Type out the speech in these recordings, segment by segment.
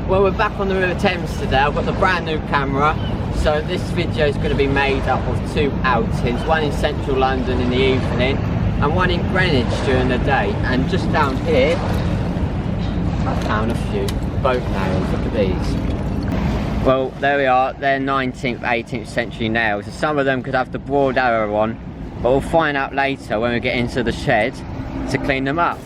Well, we're back on the River Thames today. I've got the brand new camera. So this video is going to be made up of two outings. One in central London in the evening and one in Greenwich during the day. And just down here, I found a few boat nails. Look at these. Well, there we are. They're 19th, 18th century nails. And some of them could have the broad arrow on. But we'll find out later when we get into the shed to clean them up.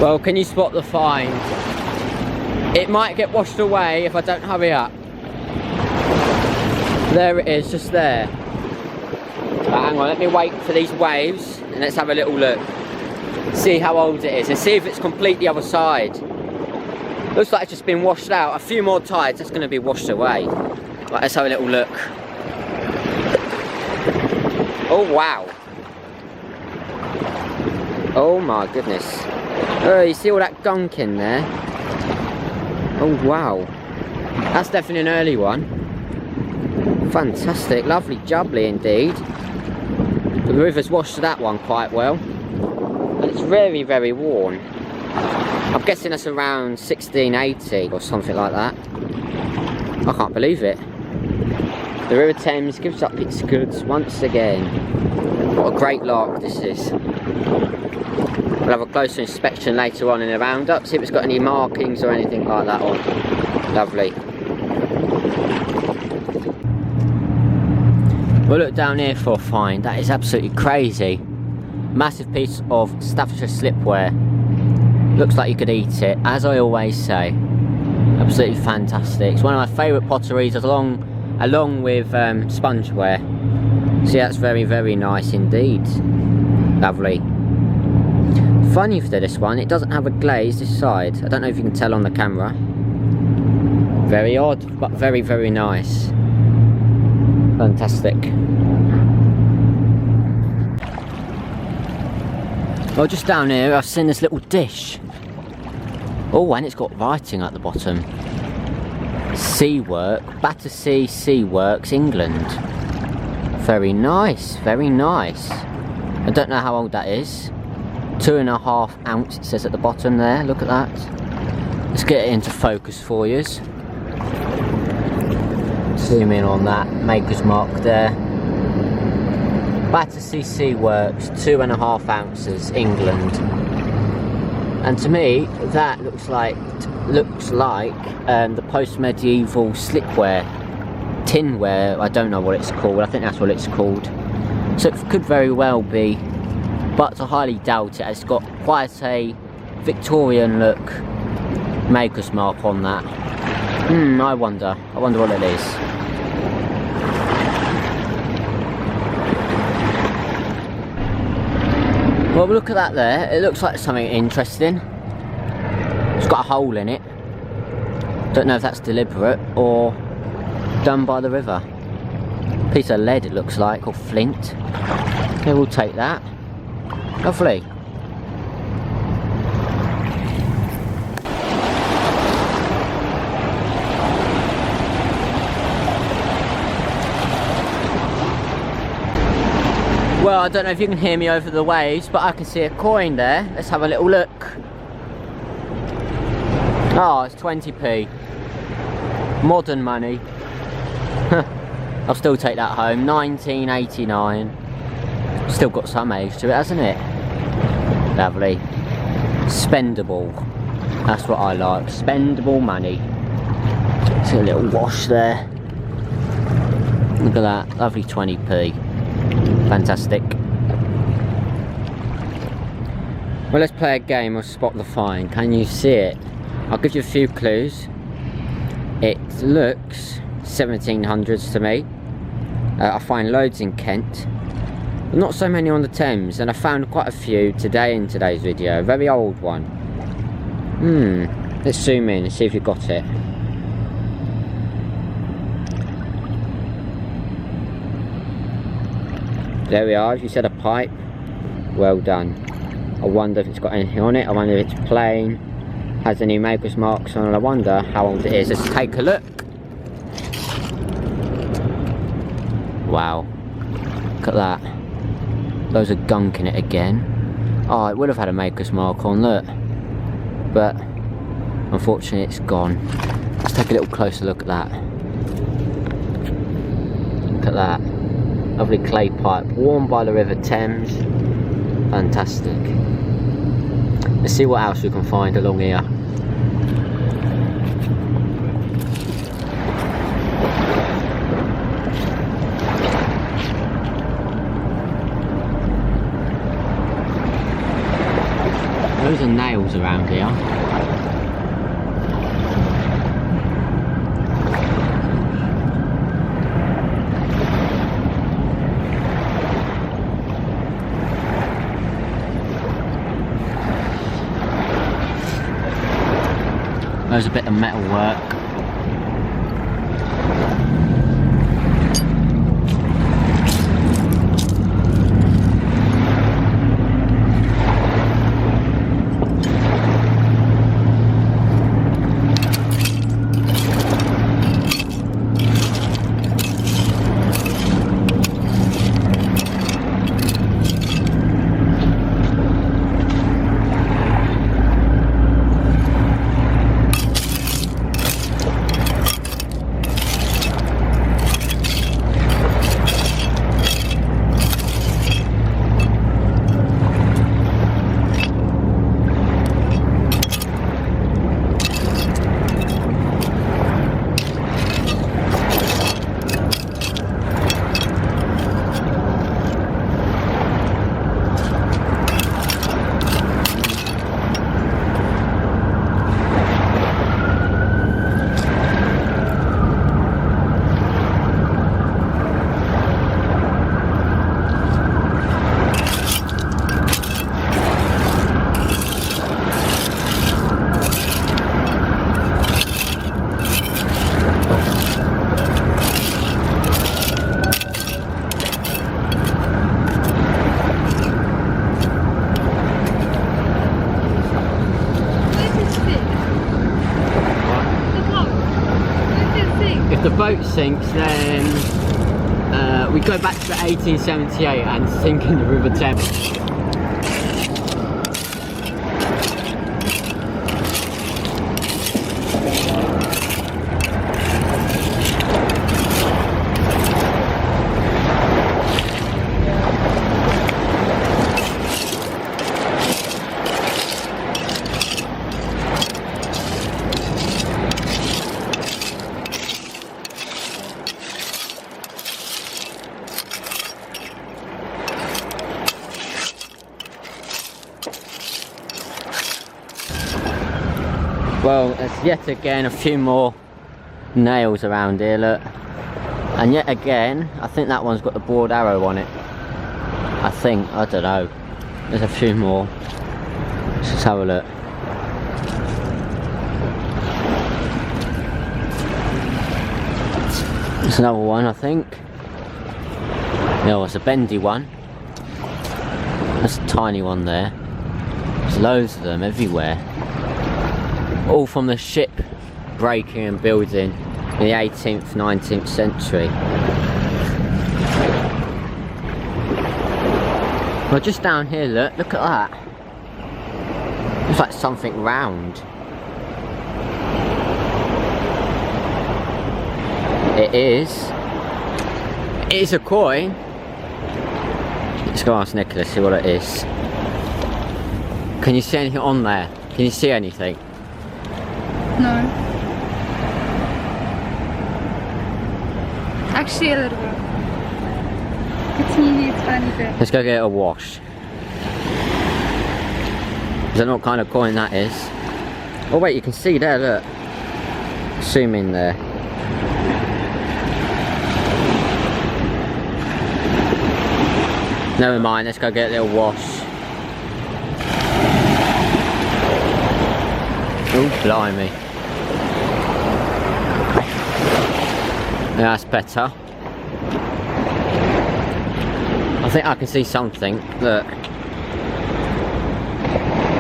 Well, can you spot the find? It might get washed away if I don't hurry up. There it is, just there. Right, hang on, let me wait for these waves and let's have a little look. See how old it is and see if it's complete the other side. Looks like it's just been washed out. A few more tides, it's going to be washed away. Right, let's have a little look. Oh, wow. Oh my goodness. Oh, you see all that gunk in there? Oh wow, that's definitely an early one. Fantastic, lovely jubbly indeed. The river's washed that one quite well. And it's very, very worn. I'm guessing that's around 1680 or something like that. I can't believe it. The River Thames gives up its goods once again. What a great lark this is. We'll have a closer inspection later on in the roundup, see if it's got any markings or anything like that on. Lovely. We'll look down here for a find. That is absolutely crazy. Massive piece of Staffordshire slipware. Looks like you could eat it, as I always say. Absolutely fantastic. It's one of my favourite potteries along with spongeware. See, that's very, very nice indeed. Lovely. Funny for this one, it doesn't have a glaze this side. I don't know if you can tell on the camera. Very odd, but very, very nice. Fantastic. Well, just down here I've seen this little dish. Oh, and it's got writing at the bottom. Seawork, Battersea Sea Works, England. Very nice, very nice. I don't know how old that is. 2.5 ounce it says at the bottom there, look at that. Let's get it into focus for you. Zoom in on that maker's mark there. Battersea Sea Works, 2.5 ounces, England. And to me, that looks like the post-medieval slipware, tinware, I don't know what it's called, I think that's what it's called. So it could very well be, but I highly doubt it. It's got quite a Victorian look maker's mark on that. I wonder what it is. Well, look at that there. It looks like something interesting. It's got a hole in it. Don't know if that's deliberate or done by the river. Piece of lead it looks like, or flint. Okay, we'll take that. Lovely. Well, I don't know if you can hear me over the waves, but I can see a coin there. Let's have a little look. Oh, it's 20p. Modern money. I'll still take that home. 1989. Still got some age to it, hasn't it? Lovely. Spendable. That's what I like. Spendable money. See a little wash there. Look at that, lovely 20p. Fantastic. Well, let's play a game of Spot the Find. Can you see it? I'll give you a few clues. It looks 1700s to me. I find loads in Kent, but not so many on the Thames, and I found quite a few today in today's video. A very old one. Let's zoom in and see if you got it. There we are. If you said a pipe, well done. I wonder if it's got anything on it. I wonder if it's plain, has any maker's marks on it. I wonder how old it is. Let's take a look. Wow, look at that. Loads of gunk in it again. Oh, it would have had a maker's mark on, look. But unfortunately it's gone. Let's take a little closer look at that. Look at that. Lovely clay pipe, worn by the River Thames. Fantastic. Let's see what else we can find along here. Those are nails around here. There's a bit of metal work. If the boat sinks, then we go back to 1878 and sink in the River Thames. Well, there's yet again a few more nails around here, look. And yet again, I think that one's got the broad arrow on it. I think, I don't know. There's a few more. Let's just have a look. There's another one, I think. No, it's a bendy one. That's a tiny one there. There's loads of them everywhere. All from the ship breaking and building in the 18th, 19th century. Well, just down here, look at that. Looks like something round. It is a coin. Let's go ask Nicholas, see what it is. Can you see anything on there? Can you see anything? No. Actually, a little bit. It's needy, it's funny bit. Let's go get a wash. I don't know what kind of coin that is. Oh wait, you can see there, look. Zoom in there. Never mind, let's go get a little wash. Oh, blimey. Yeah, that's better. I think I can see something. Look.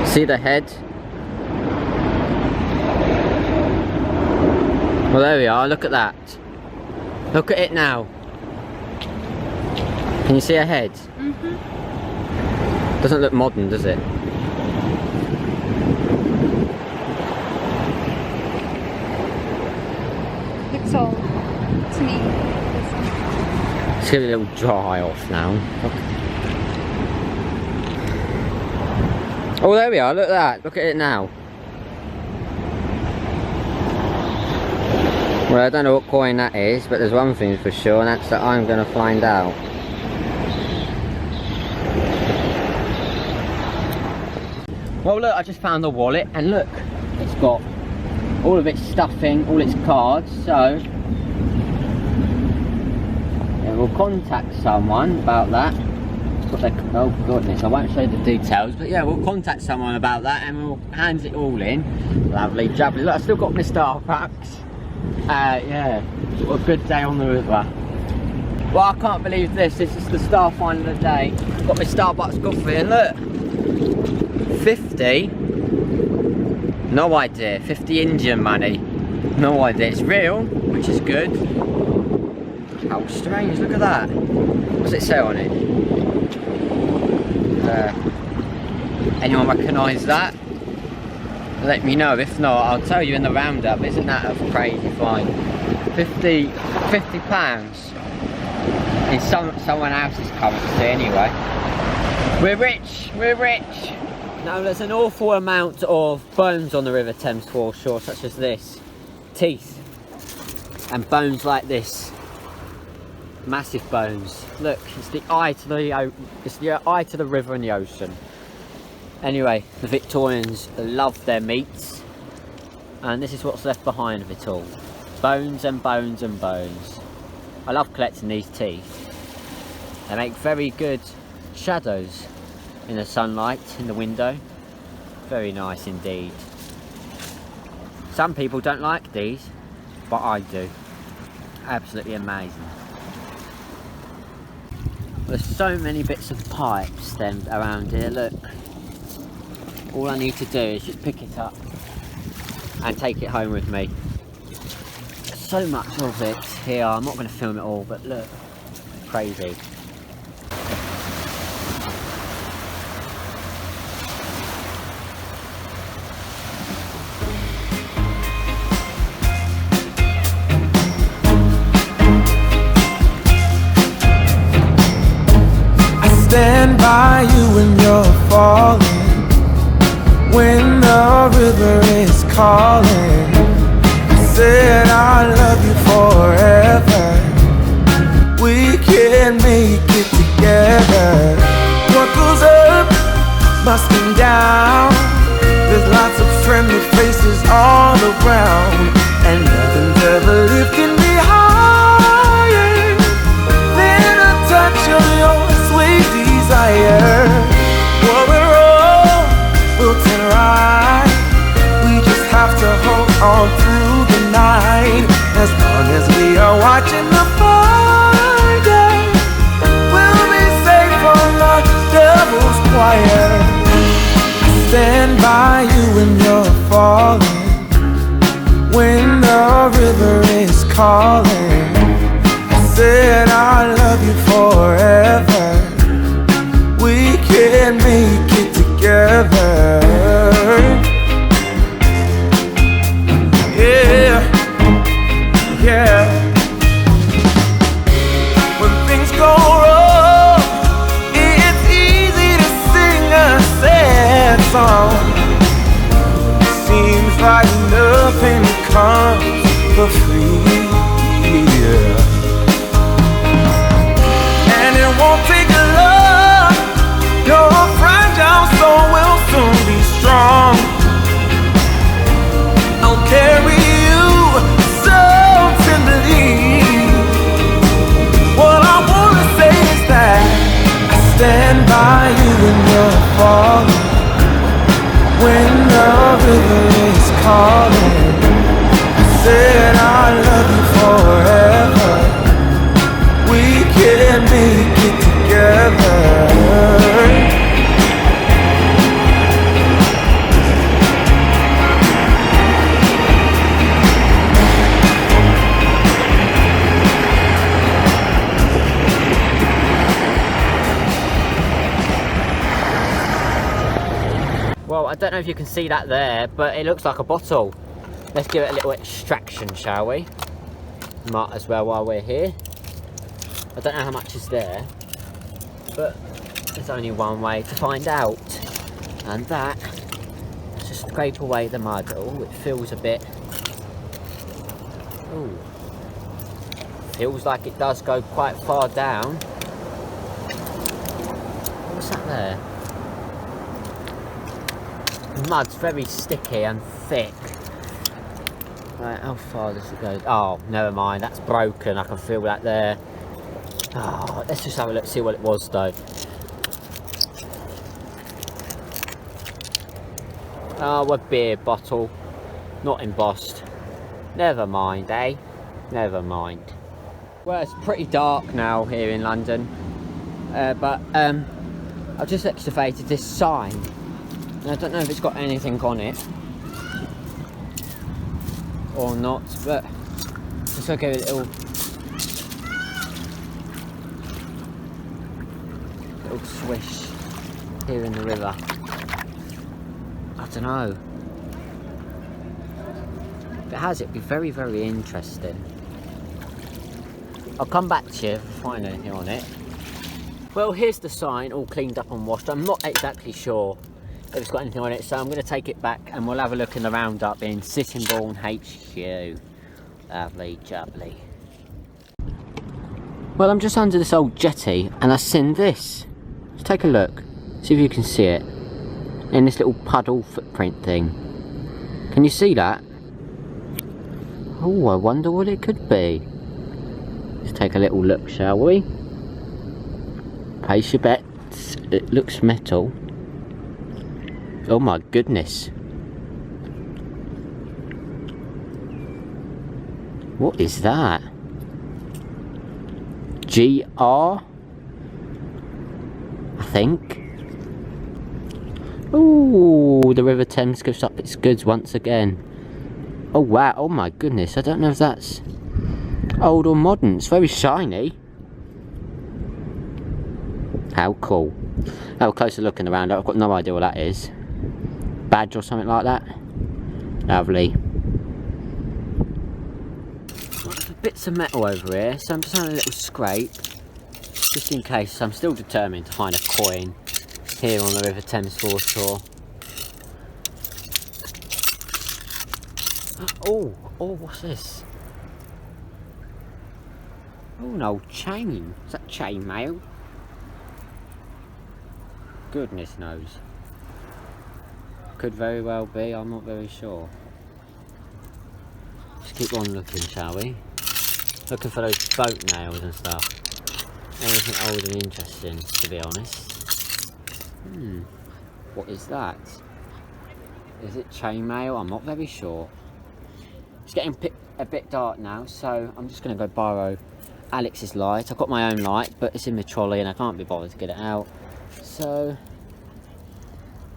See the head? Well, there we are. Look at that. Look at it now. Can you see a head? Doesn't look modern, does it? Looks old to me. Let's get a little dry off now. Oh, there we are. Look at that. Look at it now. Well, I don't know what coin that is, but there's one thing for sure, and that's that I'm going to find out. Well, look, I just found the wallet, and look, it's got all of its stuffing, all its cards, so yeah, we'll contact someone about that. Oh goodness, I won't show the details, but yeah, we'll contact someone about that and we'll hand it all in. Lovely, jubbly. Look, I've still got my Starbucks. Yeah, what a good day on the river. Well, I can't believe this. This is the star find of the day. Got my Starbucks coffee and look, 50. No idea. 50 Indian money. No idea. It's real, which is good. How strange! Look at that. What's it say on it? Anyone recognise that? Let me know. If not, I'll tell you in the roundup. Isn't that a crazy find? 50 pounds in someone else's currency anyway. We're rich. We're rich. Now there's an awful amount of bones on the River Thames foreshore, such as this, teeth, and bones like this. Massive bones. Look, it's the eye to the river and the ocean. Anyway, the Victorians loved their meats, and this is what's left behind of it all. Bones and bones and bones. I love collecting these teeth. They make very good shadows in the sunlight, in the window. Very nice indeed. Some people don't like these, but I do. Absolutely amazing. There's so many bits of pipes then around here, look. All I need to do is just pick it up and take it home with me. So much of it here, I'm not going to film it all, but look, crazy. Stand by you when you're falling, when the river is calling. I said I love you forever. We can make it together. What goes up must come down. There's lots of friendly faces all around, and nothing's ever lifting me higher than a touch of your sweet desire. What we're all built in right. We just have to hold on through the night. As long as we are watching the fire, we'll be safe from the devil's choir. I stand by you when you're falling, when the river is calling. I said I love you forever. We can make it together. Yeah, yeah. When things go wrong, it's easy to sing a sad song. Seems like nothing comes for free. Yeah. don't know if you can see that there, but it looks like a bottle. Let's give it a little extraction, shall we? Might as well while we're here. I don't know how much is there, but there's only one way to find out, and that is just scrape away the mud. Oh, it feels a bit... Ooh. Feels like it does go quite far down. What's that there? The mud's very sticky and thick. Right, how far does it go? Oh, never mind, that's broken. I can feel that there. Oh, let's just have a look, see what it was though. Oh, a beer bottle. Not embossed. Never mind, eh? Never mind. Well, it's pretty dark now here in London. But I've just excavated this sign. And I don't know if it's got anything on it or not, but just gonna give it a little swish here in the river. I don't know. If it has, it'd be very, very interesting. I'll come back to you if I find anything on it. Well, here's the sign, all cleaned up and washed. I'm not exactly sure if it's got anything on it, so I'm going to take it back and we'll have a look in the roundup in Sittingbourne HQ. Lovely jubbly. Well, I'm just under this old jetty and I've seen this. Let's take a look, see if you can see it. In this little puddle footprint thing. Can you see that? Oh, I wonder what it could be. Let's take a little look, shall we? Place your bets. It looks metal. Oh my goodness. What is that? GR? I think. Ooh, the River Thames gives up its goods once again. Oh wow, oh my goodness, I don't know if that's old or modern. It's very shiny. How cool. Have a closer look in the roundup. I've got no idea what that is. Badge or something like that. Lovely. Well, there's bits of metal over here, so I'm just having a little scrape, just in case. I'm still determined to find a coin here on the River Thames foreshore. Oh, what's this? Oh, an old chain. Is that chain mail? Goodness knows. Could very well be, I'm not very sure. Just keep on looking, shall we? Looking for those boat nails and stuff. Anything old and interesting, to be honest. What is that? Is it chainmail? I'm not very sure. It's getting a bit dark now, so I'm just going to go borrow Alex's light. I've got my own light, but it's in the trolley and I can't be bothered to get it out. So,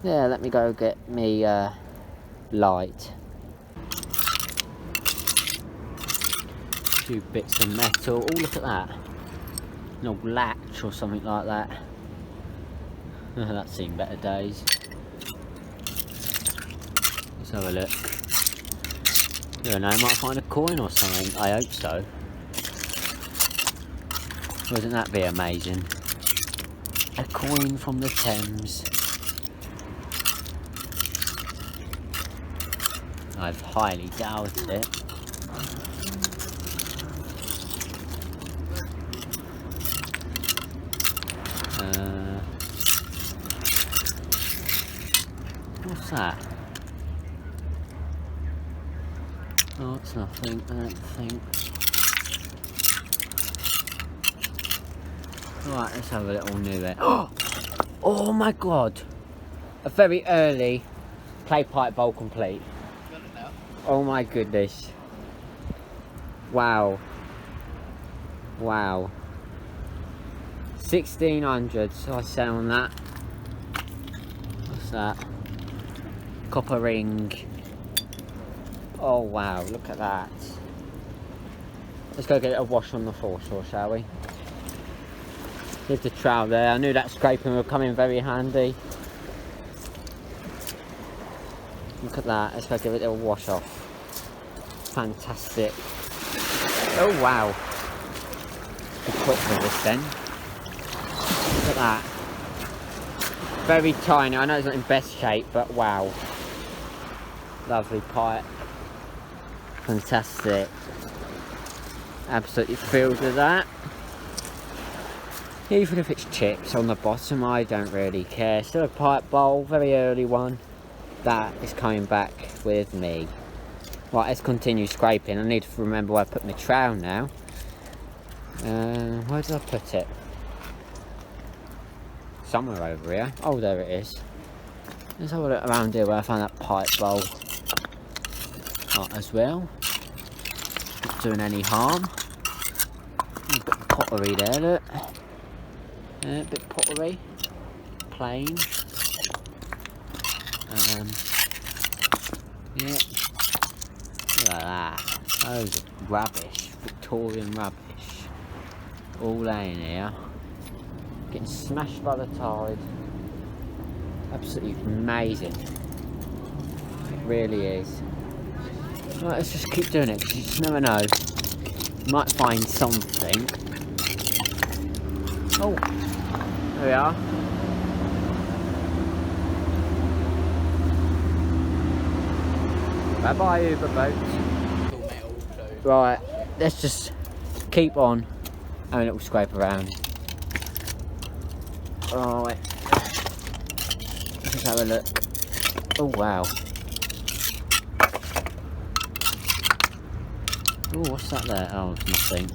yeah, let me go get me light. A few bits of metal. Oh, look at that. An old latch or something like that. That's seen better days. Let's have a look. I don't know, I might find a coin or something. I hope so. Wouldn't that be amazing? A coin from the Thames. I've highly doubted it. What's that? Oh, it's nothing, I don't think. Right, let's have a little new bit. Oh my god! A very early clay pipe bowl complete. Oh my goodness. Wow. Wow. 1600, so I say on that. What's that? Copper ring. Oh wow, look at that. Let's go get it a wash on the foreshore, shall we? There's the trowel there. I knew that scraping would come in very handy. Look at that, let's go give it a little wash off. Fantastic. Oh wow. Be quick with this then. Look at that. Very tiny, I know it's not in best shape, but wow. Lovely pipe. Fantastic. Absolutely thrilled with that. Even if it's chips on the bottom, I don't really care. Still a pipe bowl, very early one. That is coming back with me. Right, let's continue scraping. I need to remember where I put my trowel now. Where did I put it? Somewhere over here. Oh, there it is. Let's have a look around here where I found that pipe bowl. As well. Not doing any harm. A bit of pottery there, look. A bit of pottery. Plain. Yeah. Look at that. Those are rubbish. Victorian rubbish. All laying here. Getting smashed by the tide. Absolutely amazing. It really is. Right, let's just keep doing it because you just never know. You might find something. Oh, there we are. Bye bye, Uber boat. Right, let's just keep on having a little scrape around. Alright. Let's just have a look. Oh wow. Oh, what's that there? Oh, it's nothing.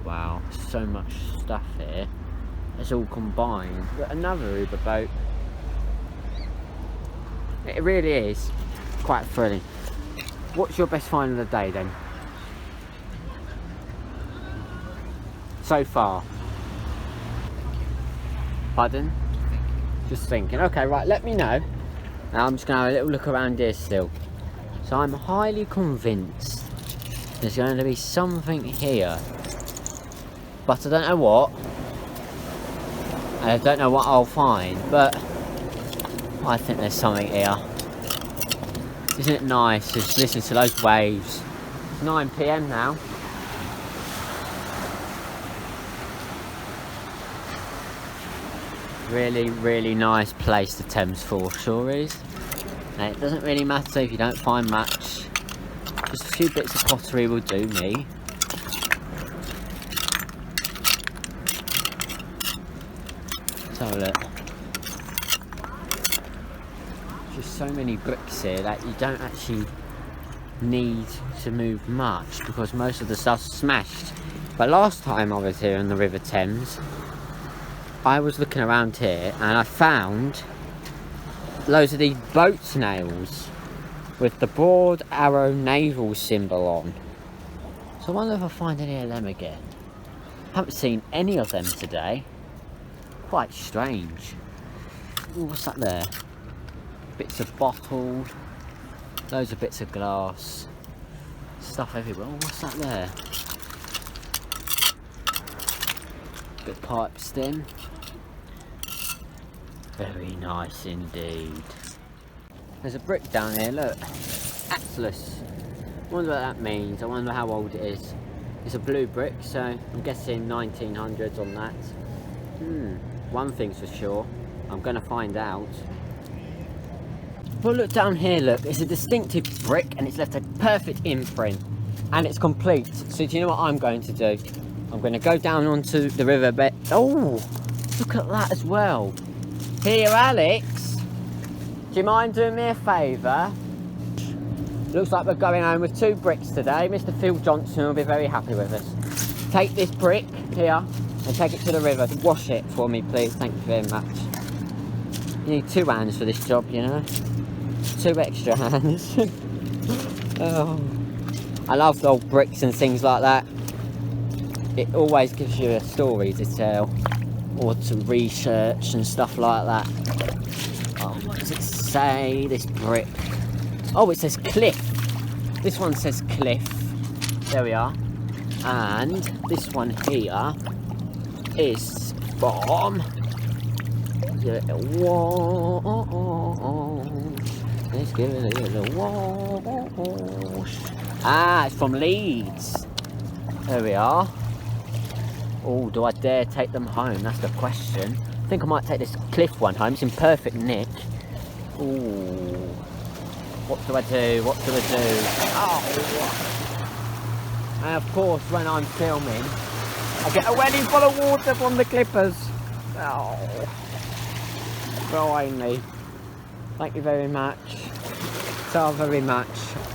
Wow, so much stuff here. It's all combined. But another Uber boat. It really is quite thrilling. What's your best find of the day then? So far? Pardon? Just thinking. Okay, right, let me know. Now I'm just going to have a little look around here still. So I'm highly convinced there's going to be something here. But I don't know what. And I don't know what I'll find, but I think there's something here. Isn't it nice? Just listen to those waves. It's 9 PM now. Really, really nice place the Thames foreshore is. And it doesn't really matter if you don't find much. Just a few bits of pottery will do me. Let's have a look. Just so many bricks here that you don't actually need to move much because most of the stuff's smashed. But last time I was here in the River Thames, I was looking around here and I found loads of these boat nails with the broad arrow naval symbol on. So I wonder if I find any of them again. Haven't seen any of them today. Quite strange. Ooh, what's that there? Bits of bottle, loads of bits of glass, stuff everywhere. Oh, what's that there? Bit of pipe stem. Very nice indeed. There's a brick down here, look. Atlas. I wonder what that means. I wonder how old it is. It's a blue brick, so I'm guessing 1900s on that. One thing's for sure. I'm going to find out. Well, look down here, look. It's a distinctive brick and it's left a perfect imprint. And it's complete. So do you know what I'm going to do? I'm going to go down onto the riverbed. Oh, look at that as well. Here, Alex. Do you mind doing me a favour? Looks like we're going home with 2 bricks today. Mr. Phil Johnson will be very happy with us. Take this brick here and take it to the river. Wash it for me, please. Thank you very much. You need 2 hands for this job, you know. 2 extra hands. Oh. I love old bricks and things like that. It always gives you a story to tell or to research and stuff like that. Oh, what does it say? This brick. Oh, it says cliff. This one says cliff. There we are. And this one here is from give it a wash. Let's give it a little wash. Ah, it's from Leeds. There we are. Oh, do I dare take them home? That's the question. I think I might take this Cliff one home. It's in perfect nick. Ooh. What do I do? What do I do? Oh. And of course, when I'm filming, I get a welly full of water from the clippers. Oh. Blimey. Thank you very much. So very much.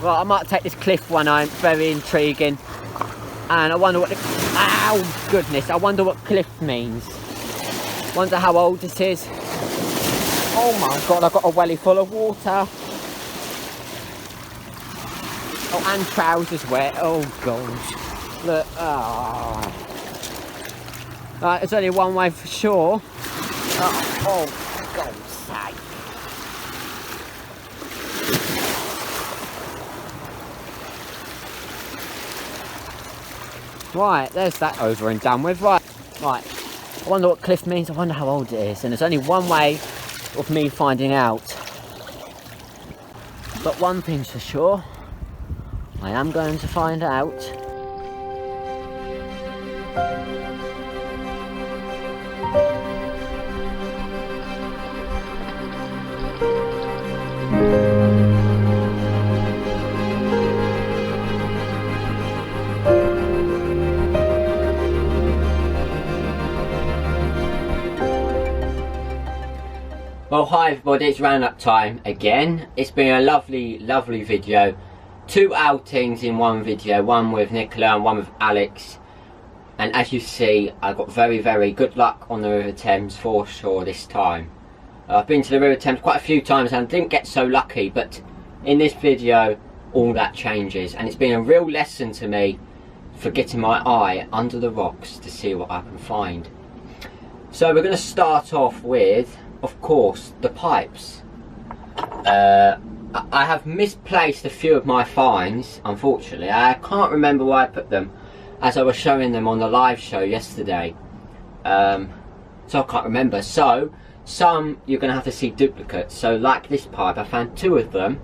Well, I might take this Cliff one home. It's very intriguing. And I wonder what the... Ow, goodness. I wonder what Cliff means. Wonder how old this is. Oh my god, I've got a welly full of water. Oh, and trousers wet. Oh gosh. Look. Oh. Right, there's only one way for sure. Oh God's sake. Right, there's that over and done with. Right. I wonder what Cliff means. I wonder how old it is. And there's only one way of me finding out. But one thing's for sure. I am going to find out. Well, hi everybody, it's roundup time again. It's been a lovely video. 2 outings in one video, one with Nicola and one with Alex. And as you see, I got very good luck on the River Thames for sure this time. I've been to the River Thames quite a few times and I didn't get so lucky, but in this video all that changes, and it's been a real lesson to me for getting my eye under the rocks to see what I can find. So we're going to start off with, of course, the pipes. I have misplaced a few of my finds, unfortunately. I can't remember where I put them, as I was showing them on the live show yesterday. So I can't remember. So some you're going to have to see duplicates. So like this pipe, I found 2 of them.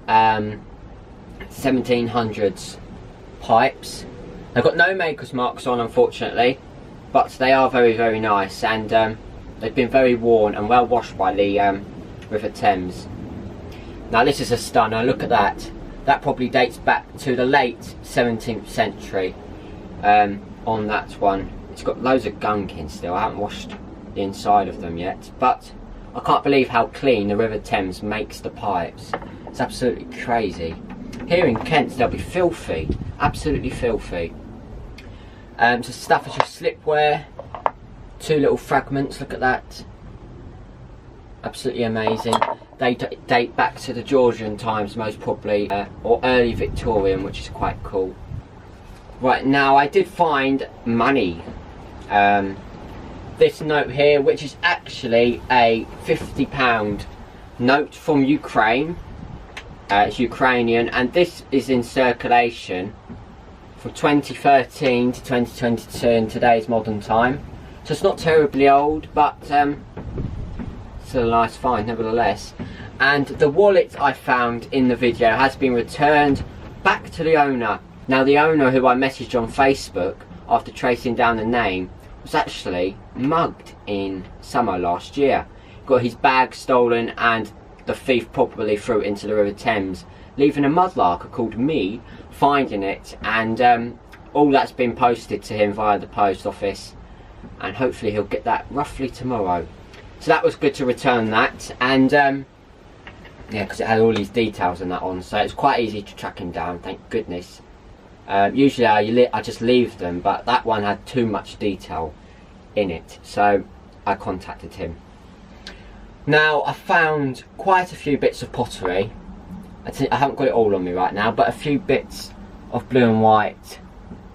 1700s pipes. They've got no maker's marks on, unfortunately, but they are very nice, and they've been very worn and well washed by the River Thames. Now this is a stunner. Look at that. That probably dates back to the late 17th century on that one. It's got loads of gunk in still. I haven't washed the inside of them yet, but I can't believe how clean the River Thames makes the pipes. It's absolutely crazy. Here in Kent they'll be filthy, absolutely filthy. So Staffordshire slipware, 2 little fragments, look at that. Absolutely amazing. They date back to the Georgian times most probably, or early Victorian, which is quite cool. Right, now I did find money. This note here, which is actually a £50 note from Ukraine. It's Ukrainian, and this is in circulation from 2013 to 2022 in today's modern time. So it's not terribly old, but still a nice find nevertheless. And the wallet I found in the video has been returned back to the owner. Now the owner, who I messaged on Facebook after tracing down the name, was actually mugged in summer last year. Got his bag stolen and the thief probably threw it into the River Thames, leaving a mudlarker called me finding it, and all that's been posted to him via the post office, and hopefully he'll get that roughly tomorrow. So that was good to return that, and yeah, because it had all these details and that on, so it's quite easy to track him down, thank goodness. Usually I just leave them, but that one had too much detail in it, so I contacted him. Now I found quite a few bits of pottery. I haven't got it all on me right now, but a few bits of blue and white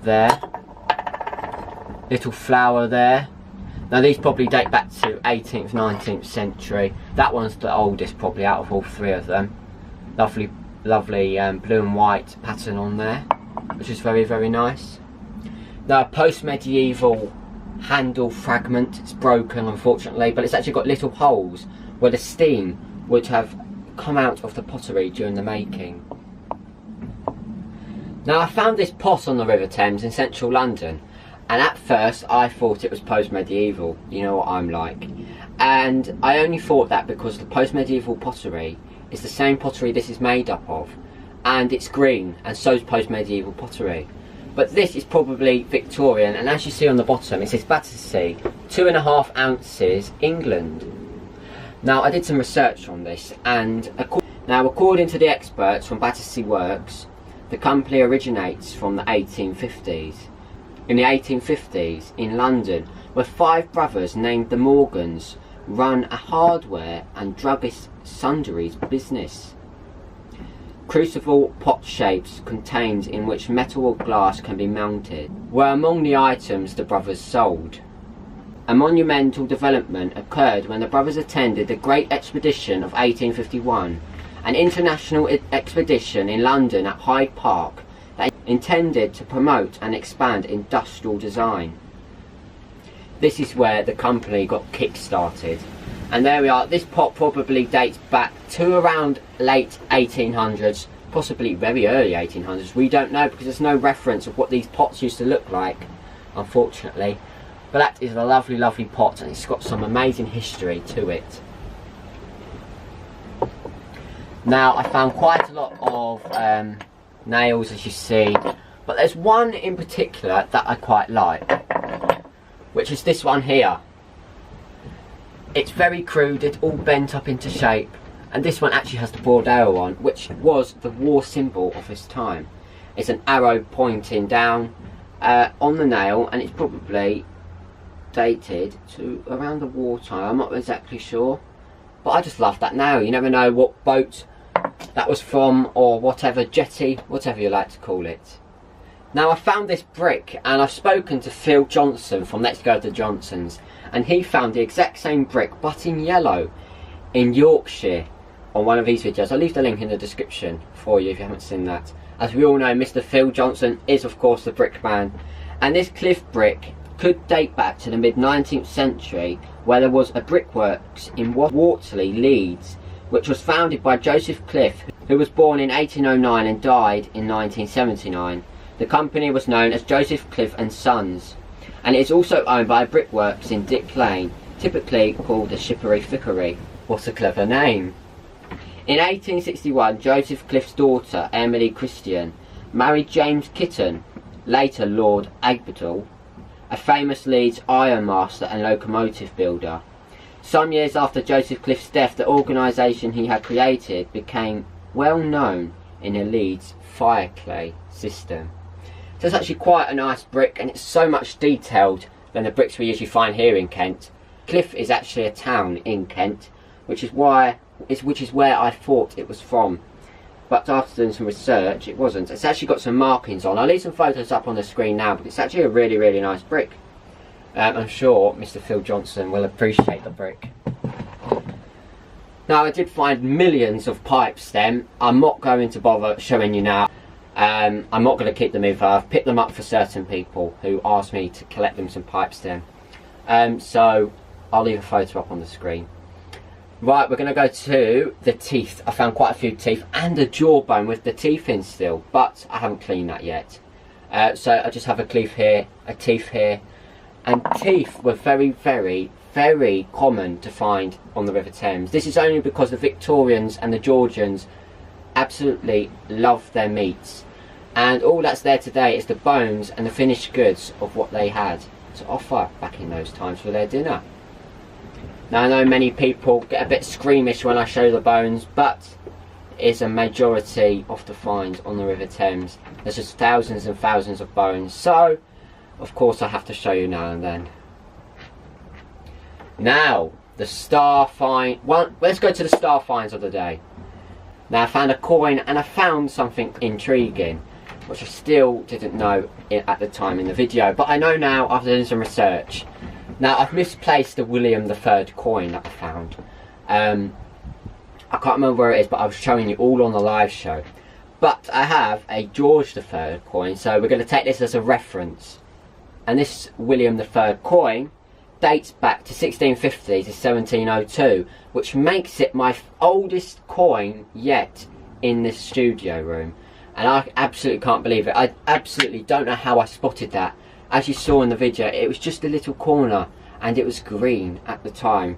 there. Little flower there. Now these probably date back to 18th, 19th century. That one's the oldest probably out of all 3 of them. Lovely blue and white pattern on there, which is very nice. Now a post-medieval handle fragment. It's broken, unfortunately, but it's actually got little holes where the steam would have come out of the pottery during the making. Now, I found this pot on the River Thames in central London, and at first I thought it was post-medieval. You know what I'm like. And I only thought that because the post-medieval pottery is the same pottery this is made up of, and it's green, and so is post-medieval pottery. But this is probably Victorian, and as you see on the bottom it says Battersea, 2.5 ounces, England. Now, I did some research on this, and according to the experts from Battersea Works, the company originates from the 1850s. In the 1850s, in London, where 5 brothers named the Morgans run a hardware and druggist sundries business. Crucible pot shapes contained in which metal or glass can be mounted were among the items the brothers sold. A monumental development occurred when the brothers attended the Great Expedition of 1851, an international expedition in London at Hyde Park that intended to promote and expand industrial design. This is where the company got kick-started. And there we are. This pot probably dates back to around late 1800s, possibly very early 1800s. We don't know because there's no reference of what these pots used to look like, unfortunately. But that is a lovely, lovely pot, and it's got some amazing history to it. Now, I found quite a lot of nails, as you see, but there's one in particular that I quite like, which is this one here. It's very crude, it's all bent up into shape, and this one actually has the broad arrow on, which was the war symbol of this time. It's an arrow pointing down on the nail, and it's probably dated to around the wartime. I'm not exactly sure, but I just love that nail. You never know what boat that was from, or whatever, jetty, whatever you like to call it. Now, I found this brick, and I've spoken to Phil Johnson from Let's Go to Johnson's, and he found the exact same brick but in yellow in Yorkshire on one of these videos. I'll leave the link in the description for you if you haven't seen that. As we all know, Mr. Phil Johnson is of course the brick man, and this cliff brick could date back to the mid-19th century, where there was a brickworks in Wortley, Leeds, which was founded by Joseph Cliff, who was born in 1809 and died in 1979. The company was known as Joseph Cliff and Sons, and it is also owned by a brickworks in Dick Lane, typically called a shippery fickery. What a clever name. In 1861, Joseph Cliff's daughter, Emily Christian, married James Kitten, later Lord Agbettal, a famous Leeds ironmaster and locomotive builder. Some years after Joseph Cliff's death, the organisation he had created became well known in the Leeds fireclay system. So it's actually quite a nice brick, and it's so much detailed than the bricks we usually find here in Kent. Cliff is actually a town in Kent, which is where I thought it was from. But after doing some research, it wasn't. It's actually got some markings on. I'll leave some photos up on the screen now, but it's actually a really, really nice brick. I'm sure Mr. Phil Johnson will appreciate the brick. Now, I did find millions of pipe stem. I'm not going to bother showing you now. I'm not going to keep them in. I've picked them up for certain people who asked me to collect them some pipe stem. So I'll leave a photo up on the screen. Right, we're going to go to the teeth. I found quite a few teeth and a jawbone with the teeth in still, but I haven't cleaned that yet. So I just have a teeth here, and teeth were very, very, very common to find on the River Thames. This is only because the Victorians and the Georgians absolutely loved their meats, and all that's there today is the bones and the finished goods of what they had to offer back in those times for their dinner. Now, I know many people get a bit squeamish when I show the bones, but it's a majority of the finds on the River Thames. There's just thousands and thousands of bones, so of course I have to show you now and then. Now, the star find. Well, let's go to the star finds of the day. Now, I found a coin, and I found something intriguing, which I still didn't know at the time in the video, but I know now after doing some research. Now, I've misplaced the William III coin that I found. I can't remember where it is, but I was showing you all on the live show. But I have a George III coin, so we're going to take this as a reference. And this William III coin dates back to 1650 to 1702, which makes it my oldest coin yet in this studio room. And I absolutely can't believe it. I absolutely don't know how I spotted that. As you saw in the video, it was just a little corner and it was green at the time.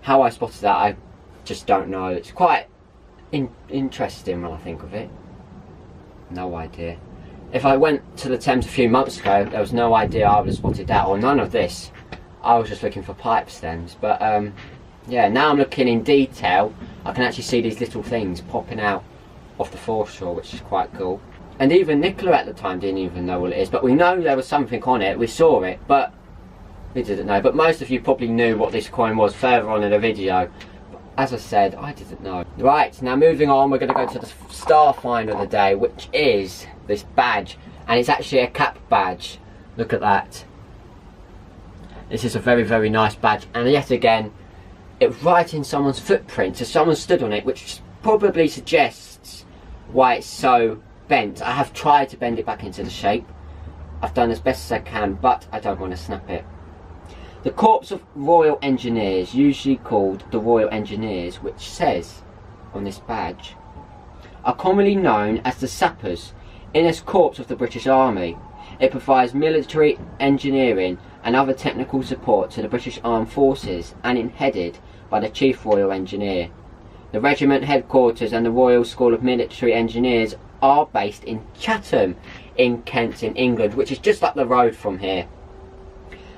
How I spotted that, I just don't know. It's quite interesting when I think of it. No idea. If I went to the Thames a few months ago, there was no idea I would have spotted that, or none of this. I was just looking for pipe stems. But yeah, now I'm looking in detail. I can actually see these little things popping out off the foreshore, which is quite cool. And even Nicola at the time didn't even know what it is, but we know there was something on it. We saw it, but we didn't know. But most of you probably knew what this coin was further on in the video. But as I said, I didn't know. Right, now moving on, we're going to go to the star find of the day, which is this badge. And it's actually a cap badge. Look at that. This is a very, very nice badge. And yet again, it's right in someone's footprint. So someone stood on it, which probably suggests why it's so bent. I have tried to bend it back into the shape. I've done as best as I can, but I don't want to snap it. The Corps of Royal Engineers, usually called the Royal Engineers, which says on this badge, are commonly known as the Sappers, in this corps of the British Army. It provides military engineering and other technical support to the British Armed Forces, and is headed by the Chief Royal Engineer. The regiment headquarters and the Royal School of Military Engineers are based in Chatham in Kent in England, which is just up the road from here.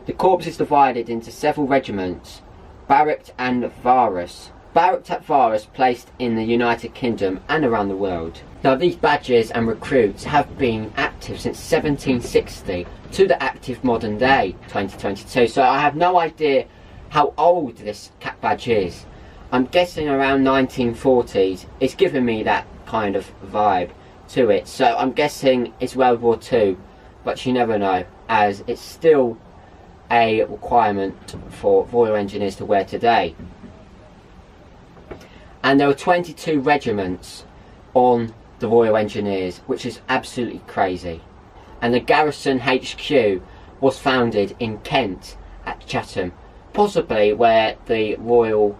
The corps is divided into several regiments, barracked and varus. Barracked at Varus, placed in the United Kingdom and around the world. Now these badges and recruits have been active since 1760 to the active modern day 2022, so I have no idea how old this cap badge is. I'm guessing around 1940s. It's giving me that kind of vibe to it, so I'm guessing it's World War II, but you never know, as it's still a requirement for Royal Engineers to wear today. And there were 22 regiments on the Royal Engineers, which is absolutely crazy. And the garrison HQ was founded in Kent at Chatham, possibly where the Royal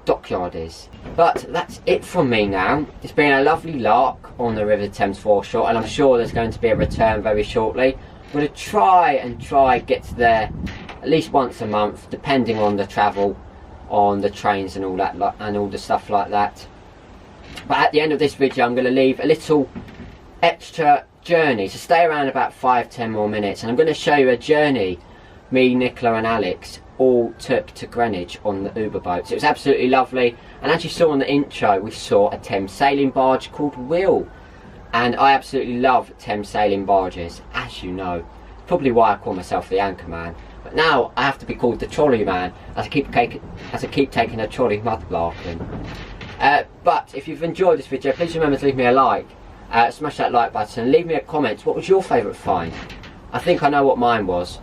Dockyard is. But that's it from me now. It's been a lovely lark on the River Thames foreshore, and I'm sure there's going to be a return very shortly. I'm going to try get there at least once a month, depending on the travel on the trains and all that, and all the stuff like that. But at the end of this video, I'm going to leave a little extra journey, so stay around about 5-10 more minutes, and I'm going to show you a journey me, Nicola and Alex all took to Greenwich on the Uber boats. It was absolutely lovely, and as you saw in the intro, we saw a Thames sailing barge called Will, and I absolutely love Thames sailing barges, as you know. Probably why I call myself the anchor man. But now I have to be called the trolley man, as I keep taking a trolley mudlarking. But if you've enjoyed this video, please remember to leave me a like, smash that like button, leave me a comment. What was your favourite find? I think I know what mine was.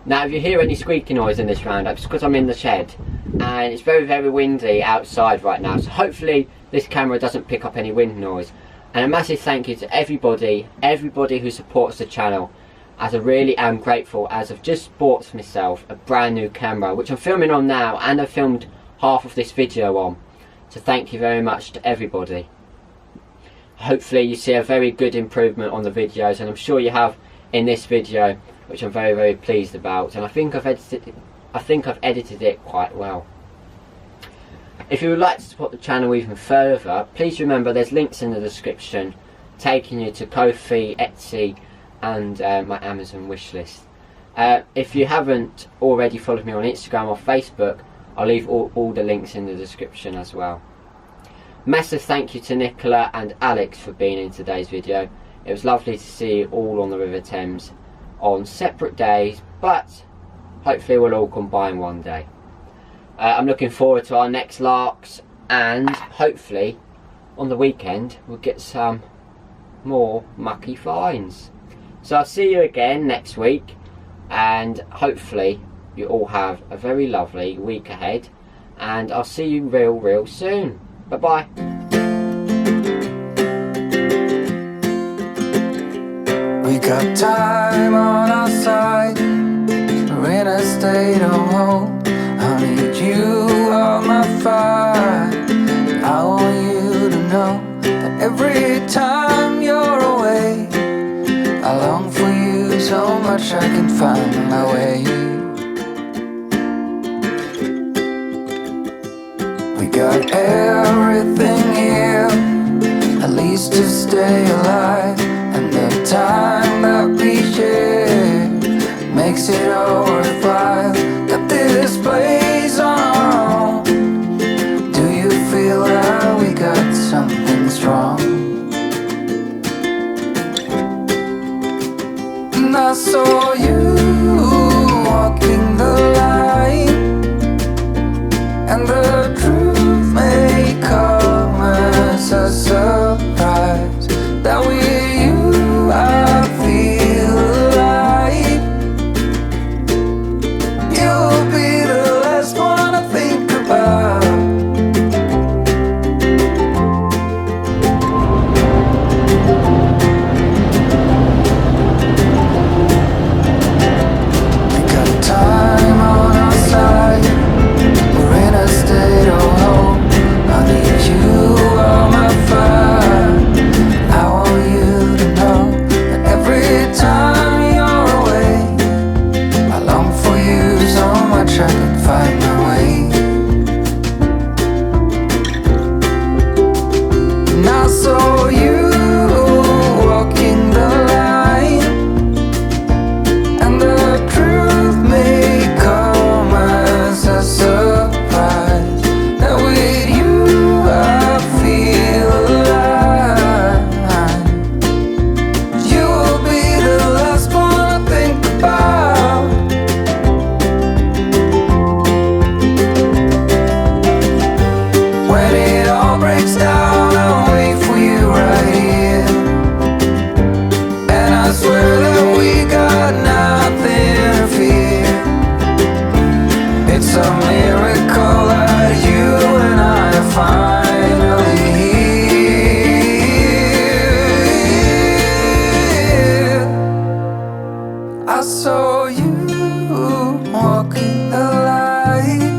Now if you hear any squeaky noise in this roundup, it's because I'm in the shed, and it's very, very windy outside right now, so hopefully this camera doesn't pick up any wind noise. And a massive thank you to everybody who supports the channel, as I really am grateful, as I've just bought myself a brand new camera, which I'm filming on now, and I've filmed half of this video on. So thank you very much to everybody. Hopefully you see a very good improvement on the videos, and I'm sure you have in this video, which I'm very, very pleased about, and I think I've edited it quite well. If you would like to support the channel even further, please remember there's links in the description taking you to Ko-fi, Etsy and my Amazon wishlist. If you haven't already followed me on Instagram or Facebook, I'll leave all the links in the description as well. Massive thank you to Nicola and Alex for being in today's video. It was lovely to see you all on the River Thames on separate days, but hopefully we'll all combine one day. I'm looking forward to our next larks, and hopefully on the weekend we'll get some more mucky finds. So I'll see you again next week, and hopefully you all have a very lovely week ahead, and I'll see you real soon. Bye bye. We got time on our side. We're in a state of hope. I need you on my fire. I want you to know that every time you're away, I long for you so much I can find my way. We got everything here, at least to stay alive. And the time that we share makes it all worthwhile. Got this place on our own. Do you feel that we got something strong? And I saw you walking the line, and the truth may come as a surprise that with you I feel alive. You'll be the last one I think about. We got time on our side. We're in a state of hope. I need you on my fire. I want you to know that every time you're away, I long for you so much I can find my way. And I saw you walking the line, and the truth may come as a surprise that with you I feel alive. You'll be the last one I think about. When it all breaks down, I'll wait for you right here. And I swear that we got nothing to fear. It's a miracle that you and I are finally here. I saw you walking the line,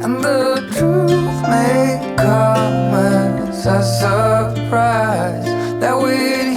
and the truth may come as a surprise that with